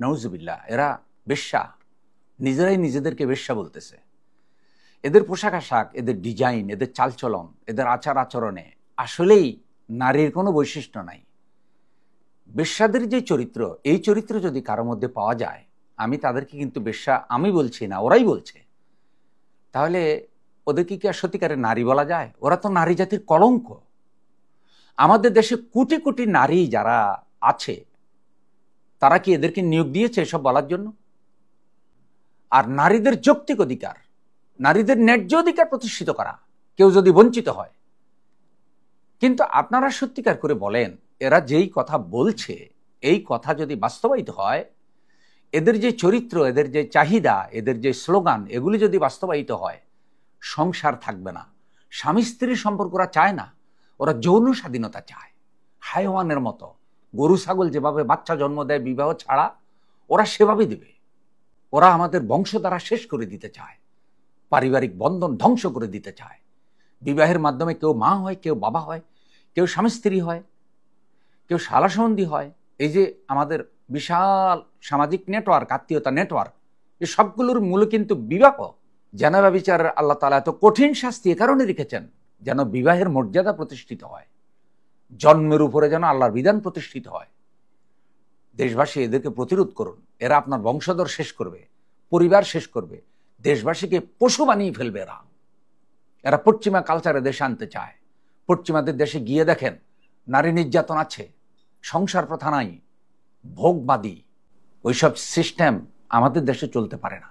নাউজুবিল্লাহ, এরা বেশ্যা, নিজেরাই নিজেদেরকে বেশ্যা বলতেছে। এদের পোশাক আশাক, এদের ডিজাইন, এদের চালচলন, এদের আচার আচরণে আসলেই নারীর কোনো বৈশিষ্ট্য নাই। বেশ্যাদের যে চরিত্র, এই চরিত্র যদি কারো মধ্যে পাওয়া যায়, আমি তাদেরকে কিন্তু বেশ্যা আমি বলছি না, ওরাই বলছে, তাহলে ওদেরকে কি আর সত্যিকারের নারী বলা যায়? ওরা তো নারী জাতির কলঙ্ক। আমাদের দেশে কোটি কোটি নারী যারা আছে, তারা কি এদেরকে নিয়োগ দিয়েছে এসব বলার জন্য? আর নারীদের যৌক্তিক অধিকার, নারীদের ন্যায্য অধিকার প্রতিষ্ঠিত করা, কেউ যদি বঞ্চিত হয়, কিন্তু আপনারা সত্যিকার করে বলেন, এরা যেই কথা বলছে, এই কথা যদি বাস্তবায়িত হয়, এদের যে চরিত্র, এদের যে চাহিদা, এদের যে স্লোগান, এগুলি যদি বাস্তবায়িত হয়, সংসার থাকবে না। স্বামী স্ত্রীর সম্পর্ক ওরা চায় না, ওরা যৌন স্বাধীনতা চায়। হায়ওয়ানের মতো, গরু ছাগল যেভাবে বাচ্চা জন্ম দেয় বিবাহ ছাড়া, ওরা সেভাবে দেবে। ওরা আমাদের বংশধারা শেষ করে দিতে চায়, পারিবারিক বন্ধন ধ্বংস করে দিতে চায়। বিবাহের মাধ্যমে কেউ মা হয়, কেউ বাবা হয়, কেউ স্বামী স্ত্রী হয়, কেউ শালাসম্বন্ধী হয়। এই যে আমাদের বিশাল সামাজিক নেটওয়ার্ক, আত্মীয়তা নেটওয়ার্ক, এই সবগুলোর মূল কিন্তু বিবাহ। জেনাবা বিচারের আল্লাহ তাআলা এত কঠিন শাস্তি এ কারণে রেখেছেন, যেন বিবাহের মর্যাদা প্রতিষ্ঠিত হয়, জন্মের উপরে যেন আল্লাহর বিধান প্রতিষ্ঠিত হয়। দেশবাসী, এদেরকে প্রতিরোধ করুন। এরা আপনার বংশধর শেষ করবে, পরিবার শেষ করবে, দেশবাসীকে পশু বানিয়ে ফেলবে। এরা পশ্চিমা কালচারে দেশে আনতে চায়। পশ্চিমাদের দেশে গিয়ে দেখেন, নারী নির্যাতন আছে, সংসার প্রথা নাই, ভোগবাদী, ওইসব সিস্টেম আমাদের দেশে চলতে পারে না।